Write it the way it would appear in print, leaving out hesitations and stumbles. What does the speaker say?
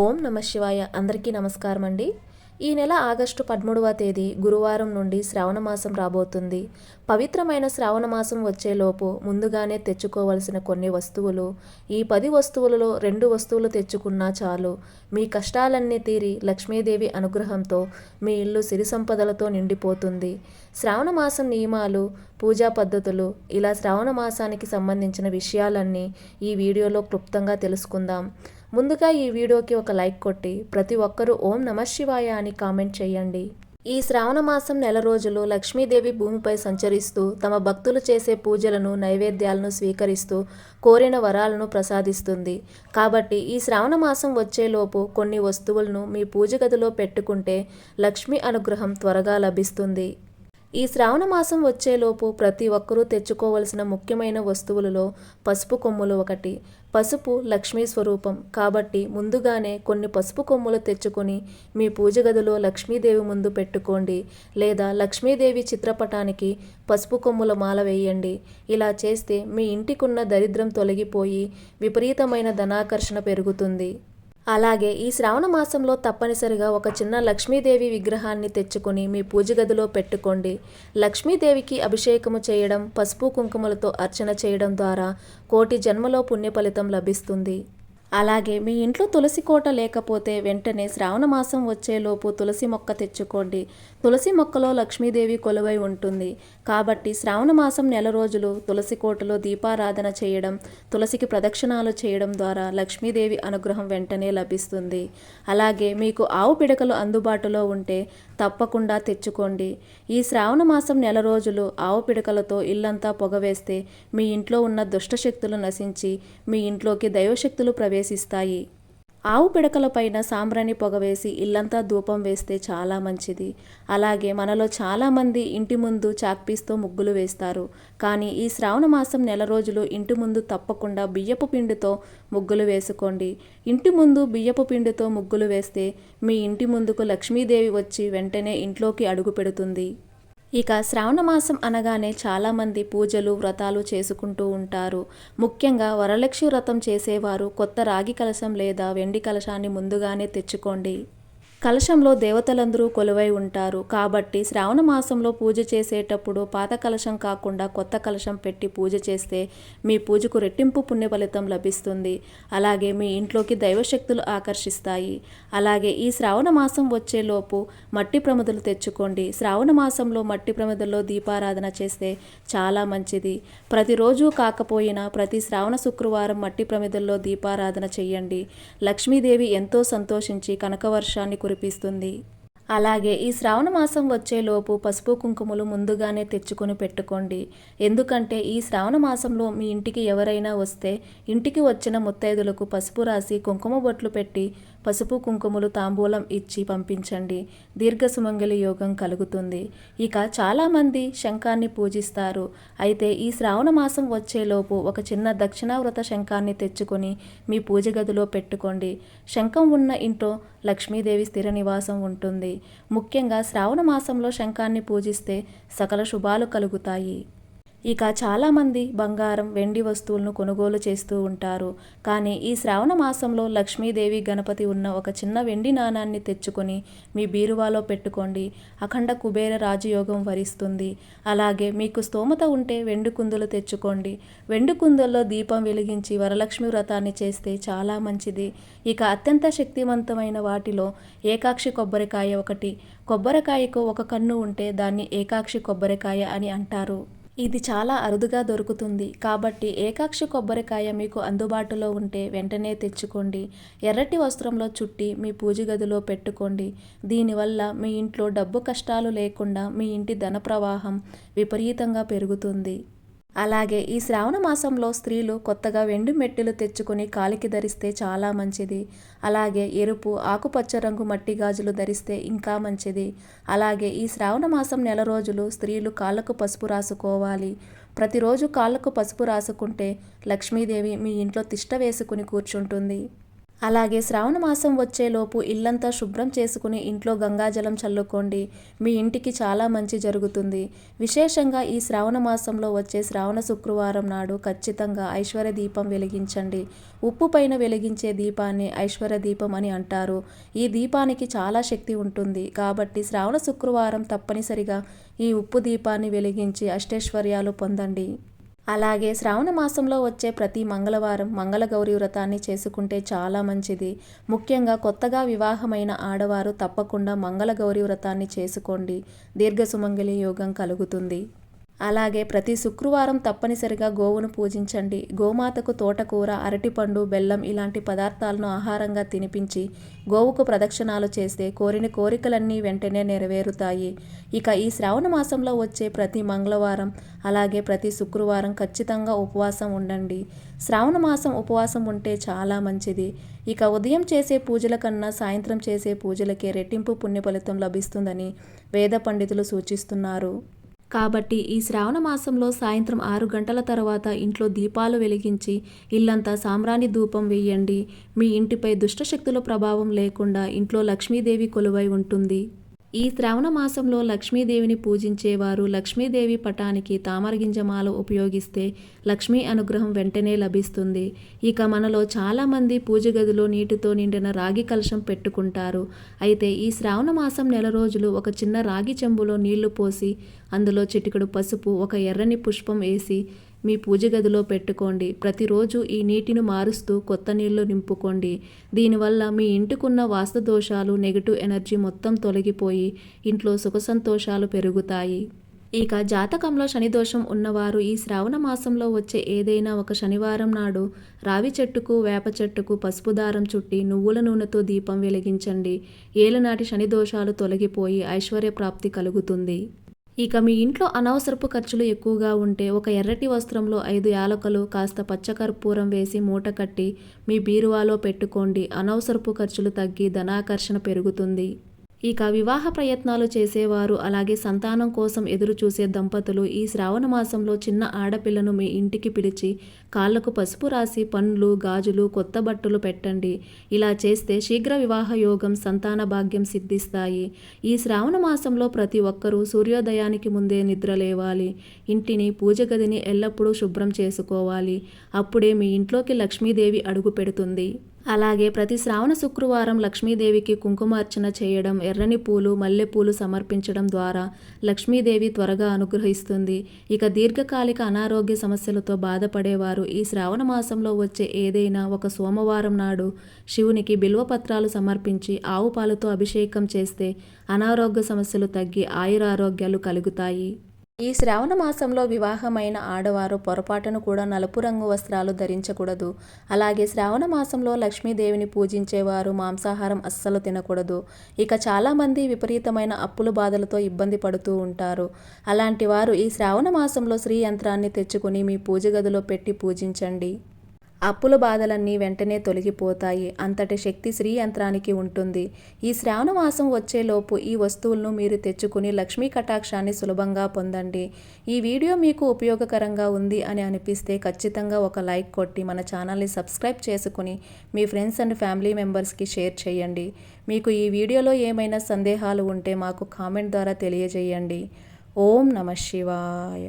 ఓం నమ శివాయ. అందరికీ నమస్కారం అండి. ఈ నెల ఆగస్టు 13వ తేదీ గురువారం నుండి శ్రావణ మాసం రాబోతుంది. పవిత్రమైన శ్రావణ మాసం వచ్చేలోపు ముందుగానే తెచ్చుకోవలసిన కొన్ని వస్తువులు, ఈ 10 వస్తువులలో 2 వస్తువులు తెచ్చుకున్నా చాలు. మీ కష్టాలన్నీ తీరి లక్ష్మీదేవి అనుగ్రహంతో మీ ఇల్లు సిరి సంపదలతో నిండిపోతుంది. శ్రావణ మాసం నియమాలు, పూజా పద్ధతులు, ఇలా శ్రావణ మాసానికి సంబంధించిన విషయాలన్నీ ఈ వీడియోలో క్లుప్తంగా తెలుసుకుందాం. ముందుగా ఈ వీడియోకి ఒక లైక్ కొట్టి ప్రతి ఒక్కరూ ఓం నమ శివాయ అని కామెంట్ చేయండి. ఈ శ్రావణ మాసం నెల రోజులు లక్ష్మీదేవి భూమిపై సంచరిస్తూ తమ భక్తులు చేసే పూజలను, నైవేద్యాలను స్వీకరిస్తూ కోరిన వరాలను ప్రసాదిస్తుంది. కాబట్టి ఈ శ్రావణ మాసం వచ్చేలోపు కొన్ని వస్తువులను మీ పూజ గదిలో పెట్టుకుంటే లక్ష్మీ అనుగ్రహం త్వరగా లభిస్తుంది. ఈ శ్రావణ మాసం వచ్చేలోపు ప్రతి ఒక్కరూ తెచ్చుకోవలసిన ముఖ్యమైన వస్తువులలో పసుపు కొమ్ములు ఒకటి. పసుపు లక్ష్మీ స్వరూపం కాబట్టి ముందుగానే కొన్ని పసుపు కొమ్ములు తెచ్చుకొని మీ పూజ గదిలో లక్ష్మీదేవి ముందు పెట్టుకోండి, లేదా లక్ష్మీదేవి చిత్రపటానికి పసుపు కొమ్ముల మాల వేయండి. ఇలా చేస్తే మీ ఇంటికున్న దరిద్రం తొలగిపోయి విపరీతమైన ధనాకర్షణ పెరుగుతుంది. అలాగే ఈ శ్రావణ మాసంలో తప్పనిసరిగా ఒక చిన్న లక్ష్మీదేవి విగ్రహాన్ని తెచ్చుకొని మీ పూజ గదిలో పెట్టుకోండి. లక్ష్మీదేవికి అభిషేకము చేయడం, పసుపు కుంకుమలతో అర్చన చేయడం ద్వారా కోటి జన్మలో పుణ్య ఫలితం లభిస్తుంది. అలాగే మీ ఇంట్లో తులసి కోట లేకపోతే వెంటనే శ్రావణ మాసం వచ్చేలోపు తులసి మొక్క తెచ్చుకోండి. తులసి మొక్కలో లక్ష్మీదేవి కొలువై ఉంటుంది. కాబట్టి శ్రావణ మాసం నెల రోజులు తులసి కోటలో దీపారాధన చేయడం, తులసికి ప్రదక్షిణాలు చేయడం ద్వారా లక్ష్మీదేవి అనుగ్రహం వెంటనే లభిస్తుంది. అలాగే మీకు ఆవు పిడకలు అందుబాటులో ఉంటే తప్పకుండా తెచ్చుకోండి. ఈ శ్రావణ మాసం నెల రోజులు ఆవు పిడకలతో ఇల్లంతా పొగవేస్తే మీ ఇంట్లో ఉన్న దుష్టశక్తులు నశించి మీ ఇంట్లోకి దైవశక్తులు ప్రవేశిస్తాయి. ఆవు పిడకల పైన సాంబ్రాణి పొగవేసి ఇల్లంతా ధూపం వేస్తే చాలా మంచిది. అలాగే మనలో చాలామంది ఇంటి ముందు చాక్పీస్తో ముగ్గులు వేస్తారు. కానీ ఈ శ్రావణ మాసం నెల రోజులు ఇంటి ముందు తప్పకుండా బియ్యపు పిండితో ముగ్గులు వేసుకోండి. ఇంటి ముందు బియ్యపు పిండితో ముగ్గులు వేస్తే మీ ఇంటి ముందుకు లక్ష్మీదేవి వచ్చి వెంటనే ఇంట్లోకి అడుగు పెడుతుంది. ఇక శ్రావణ మాసం అనగానే చాలామంది పూజలు, వ్రతాలు చేసుకుంటూ ఉంటారు. ముఖ్యంగా వరలక్ష్మి వ్రతం చేసేవారు కొత్త రాగి కలశం లేదా వెండి కలశాన్ని ముందుగానే తెచ్చుకోండి. కలశంలో దేవతలందరూ కొలువై ఉంటారు. కాబట్టి శ్రావణ మాసంలో పూజ చేసేటప్పుడు పాత కలశం కాకుండా కొత్త కలశం పెట్టి పూజ చేస్తే మీ పూజకు రెట్టింపు పుణ్య ఫలితం లభిస్తుంది. అలాగే మీ ఇంట్లోకి దైవశక్తులు ఆకర్షిస్తాయి. అలాగే ఈ శ్రావణ మాసం వచ్చేలోపు మట్టి ప్రమిదలు తెచ్చుకోండి. శ్రావణ మాసంలో మట్టి ప్రమిదల్లో దీపారాధన చేస్తే చాలా మంచిది. ప్రతిరోజు కాకపోయినా ప్రతి శ్రావణ శుక్రవారం మట్టి ప్రమిదల్లో దీపారాధన చేయండి. లక్ష్మీదేవి ఎంతో సంతోషించి కనకవర్షాన్ని కురిపిస్తుంది. అలాగే ఈ శ్రావణ మాసం వచ్చేలోపు పసుపు కుంకుమలు ముందుగానే తెచ్చుకొని పెట్టుకోండి. ఎందుకంటే ఈ శ్రావణ మాసంలో మీ ఇంటికి ఎవరైనా వస్తే ఇంటికి వచ్చిన ముత్తైదులకు పసుపు రాసి కుంకుమ బొట్లు పెట్టి పసుపు కుంకుమలు తాంబూలం ఇచ్చి పంపించండి. దీర్ఘ సుమంగళి యోగం కలుగుతుంది. ఇక చాలామంది శంఖాన్ని పూజిస్తారు. అయితే ఈ శ్రావణ మాసం వచ్చేలోపు ఒక చిన్న దక్షిణావ్రత శంఖాన్ని తెచ్చుకొని మీ పూజ గదిలో పెట్టుకోండి. శంఖం ఉన్న ఇంట్లో లక్ష్మీదేవి స్థిర నివాసం ఉంటుంది. ముఖ్యంగా శ్రావణ మాసంలో శంఖాన్ని పూజిస్తే సకల శుభాలు కలుగుతాయి. ఇక చాలామంది బంగారం, వెండి వస్తువులను కొనుగోలు చేస్తూ ఉంటారు. కానీ ఈ శ్రావణ మాసంలో లక్ష్మీదేవి, గణపతి ఉన్న ఒక చిన్న వెండి నాణాన్ని తెచ్చుకొని మీ బీరువాలో పెట్టుకోండి. అఖండ కుబేర రాజయోగం వరిస్తుంది. అలాగే మీకు స్తోమత ఉంటే వెండి కుందులు తెచ్చుకోండి. వెండి కుందుల్లో దీపం వెలిగించి వరలక్ష్మి వ్రతాన్ని చేస్తే చాలా మంచిది. ఇక అత్యంత శక్తివంతమైన వాటిలో ఏకాక్షి కొబ్బరికాయ ఒకటి. కొబ్బరికాయకు ఒక కన్ను ఉంటే దాన్ని ఏకాక్షి కొబ్బరికాయ అని అంటారు. ఇది చాలా అరుదుగా దొరుకుతుంది. కాబట్టి ఏకాక్షి కొబ్బరికాయ మీకు అందుబాటులో ఉంటే వెంటనే తెచ్చుకోండి. ఎర్రటి వస్త్రంలో చుట్టి మీ పూజ గదిలో పెట్టుకోండి. దీనివల్ల మీ ఇంట్లో డబ్బు కష్టాలు లేకుండా మీ ఇంటి ధన ప్రవాహం విపరీతంగా పెరుగుతుంది. అలాగే ఈ శ్రావణ మాసంలో స్త్రీలు కొత్తగా వెండి మెట్టెలు తెచ్చుకొని కాలికి ధరిస్తే చాలా మంచిది. అలాగే ఎరుపు, ఆకుపచ్చ రంగు మట్టి గాజులు ధరిస్తే ఇంకా మంచిది. అలాగే ఈ శ్రావణ మాసం నెల రోజులు స్త్రీలు కాళ్ళకు పసుపు రాసుకోవాలి. ప్రతిరోజు కాళ్ళకు పసుపు రాసుకుంటే లక్ష్మీదేవి మీ ఇంట్లో తిష్ట వేసుకుని కూర్చుంటుంది. అలాగే శ్రావణ మాసం వచ్చేలోపు ఇల్లంతా శుభ్రం చేసుకుని ఇంట్లో గంగాజలం చల్లుకోండి. మీ ఇంటికి చాలా మంచి జరుగుతుంది. విశేషంగా ఈ శ్రావణ మాసంలో వచ్చే శ్రావణ శుక్రవారం నాడు ఖచ్చితంగా ఐశ్వర్య దీపం వెలిగించండి. ఉప్పు పైన వెలిగించే దీపాన్ని ఐశ్వర్య దీపం అని అంటారు. ఈ దీపానికి చాలా శక్తి ఉంటుంది. కాబట్టి శ్రావణ శుక్రవారం తప్పనిసరిగా ఈ ఉప్పు దీపాన్ని వెలిగించి అష్టైశ్వర్యాలు పొందండి. అలాగే శ్రావణ మాసంలో వచ్చే ప్రతి మంగళవారం మంగళగౌరి వ్రతాన్ని చేసుకుంటే చాలా మంచిది. ముఖ్యంగా కొత్తగా వివాహమైన ఆడవారు తప్పకుండా మంగళగౌరి వ్రతాన్ని చేసుకోండి. దీర్ఘ సుమంగళి యోగం కలుగుతుంది. అలాగే ప్రతి శుక్రవారం తప్పనిసరిగా గోవును పూజించండి. గోమాతకు తోటకూర, అరటిపండు, బెల్లం ఇలాంటి పదార్థాలను ఆహారంగా తినిపించి గోవుకు ప్రదక్షిణాలు చేస్తే కోరిన కోరికలన్నీ వెంటనే నెరవేరుతాయి. ఇక ఈ శ్రావణ మాసంలో వచ్చే ప్రతి మంగళవారం అలాగే ప్రతి శుక్రవారం ఖచ్చితంగా ఉపవాసం ఉండండి. శ్రావణ మాసం ఉపవాసం ఉంటే చాలా మంచిది. ఇక ఉదయం చేసే పూజల కన్నా సాయంత్రం చేసే పూజలకే రెట్టింపు పుణ్య ఫలితం లభిస్తుందని వేద పండితులు సూచిస్తున్నారు. కాబట్టి ఈ శ్రావణ మాసంలో సాయంత్రం 6 గంటల తర్వాత ఇంట్లో దీపాలు వెలిగించి ఇల్లంతా సాంబ్రాణి ధూపం వేయండి. మీ ఇంటిపై దుష్టశక్తుల ప్రభావం లేకుండా ఇంట్లో లక్ష్మీదేవి కొలువై ఉంటుంది. ఈ శ్రావణ మాసంలో లక్ష్మీదేవిని పూజించేవారు లక్ష్మీదేవి పటానికి తామరగింజమాల ఉపయోగిస్తే లక్ష్మీ అనుగ్రహం వెంటనే లభిస్తుంది. ఇక మనలో చాలామంది పూజ గదిలో నీటితో నిండిన రాగి కలశం పెట్టుకుంటారు. అయితే ఈ శ్రావణ మాసం నెల రోజులు ఒక చిన్న రాగి చెంబులో నీళ్లు పోసి అందులో చిటికెడు పసుపు, ఒక ఎర్రని పుష్పం వేసి మీ పూజ గదిలో పెట్టుకోండి. ప్రతిరోజు ఈ నీటిని మారుస్తూ కొత్త నీళ్లు నింపుకోండి. దీనివల్ల మీ ఇంటికున్న వాస్తు దోషాలు, నెగిటివ్ ఎనర్జీ మొత్తం తొలగిపోయి ఇంట్లో సుఖ సంతోషాలు పెరుగుతాయి. ఇక జాతకంలో శనిదోషం ఉన్నవారు ఈ శ్రావణ మాసంలో వచ్చే ఏదైనా ఒక శనివారం నాడు రావి చెట్టుకు, వేప చెట్టుకు పసుపు దారం చుట్టి నువ్వుల నూనెతో దీపం వెలిగించండి. ఏలనాటి శనిదోషాలు తొలగిపోయి ఐశ్వర్య ప్రాప్తి కలుగుతుంది. ఇక మీ ఇంట్లో అనవసరపు ఖర్చులు ఎక్కువగా ఉంటే ఒక ఎర్రటి వస్త్రంలో 5 యాలకులు, కాస్త పచ్చకర్పూరం వేసి మూట కట్టి మీ బీరువాలో పెట్టుకోండి. అనవసరపు ఖర్చులు తగ్గి ధనాకర్షణ పెరుగుతుంది. ఇక వివాహ ప్రయత్నాలు చేసేవారు అలాగే సంతానం కోసం ఎదురు చూసే దంపతులు ఈ శ్రావణ మాసంలో చిన్న ఆడపిల్లను మీ ఇంటికి పిలిచి కాళ్లకు పసుపు రాసి పండ్లు, గాజులు, కొత్త బట్టలు పెట్టండి. ఇలా చేస్తే శీఘ్ర వివాహ యోగం, సంతాన భాగ్యం సిద్ధిస్తాయి. ఈ శ్రావణ మాసంలో ప్రతి ఒక్కరూ సూర్యోదయానికి ముందే నిద్ర లేవాలి. ఇంటిని, పూజ గదిని ఎల్లప్పుడూ శుభ్రం చేసుకోవాలి. అప్పుడే మీ ఇంట్లోకి లక్ష్మీదేవి అడుగు పెడుతుంది. అలాగే ప్రతి శ్రావణ శుక్రవారం లక్ష్మీదేవికి కుంకుమార్చన చేయడం, ఎర్రని పూలు, మల్లెపూలు సమర్పించడం ద్వారా లక్ష్మీదేవి త్వరగా అనుగ్రహిస్తుంది. ఇక దీర్ఘకాలిక అనారోగ్య సమస్యలతో బాధపడేవారు ఈ శ్రావణ మాసంలో వచ్చే ఏదైనా ఒక సోమవారం నాడు శివునికి బిల్వపత్రాలు సమర్పించి ఆవు పాలతో అభిషేకం చేస్తే అనారోగ్య సమస్యలు తగ్గి ఆయురారోగ్యాలు కలుగుతాయి. ఈ శ్రావణ మాసంలో వివాహమైన ఆడవారు పొరపాటును కూడా నలుపు రంగు వస్త్రాలు ధరించకూడదు. అలాగే శ్రావణ మాసంలో లక్ష్మీదేవిని పూజించేవారు మాంసాహారం అస్సలు తినకూడదు. ఇక చాలామంది విపరీతమైన అప్పుల బాధలతో ఇబ్బంది పడుతూ ఉంటారు. అలాంటి వారు ఈ శ్రావణ మాసంలో శ్రీ యంత్రాన్ని తెచ్చుకుని మీ పూజ గదిలో పెట్టి పూజించండి. అప్పుల బాధలన్నీ వెంటనే తొలగిపోతాయి. అంతటి శక్తి శ్రీ యంత్రానికి ఉంటుంది. ఈ శ్రావణ మాసం వచ్చేలోపు ఈ వస్తువులను మీరు తెచ్చుకుని లక్ష్మీ కటాక్షాన్ని సులభంగా పొందండి. ఈ వీడియో మీకు ఉపయోగకరంగా ఉంది అని అనిపిస్తే ఖచ్చితంగా ఒక లైక్ కొట్టి మన ఛానల్ని సబ్స్క్రైబ్ చేసుకుని మీ ఫ్రెండ్స్ అండ్ ఫ్యామిలీ మెంబర్స్కి షేర్ చేయండి. మీకు ఈ వీడియోలో ఏమైనా సందేహాలు ఉంటే మాకు కామెంట్ ద్వారా తెలియజేయండి. ఓం నమః శివాయ.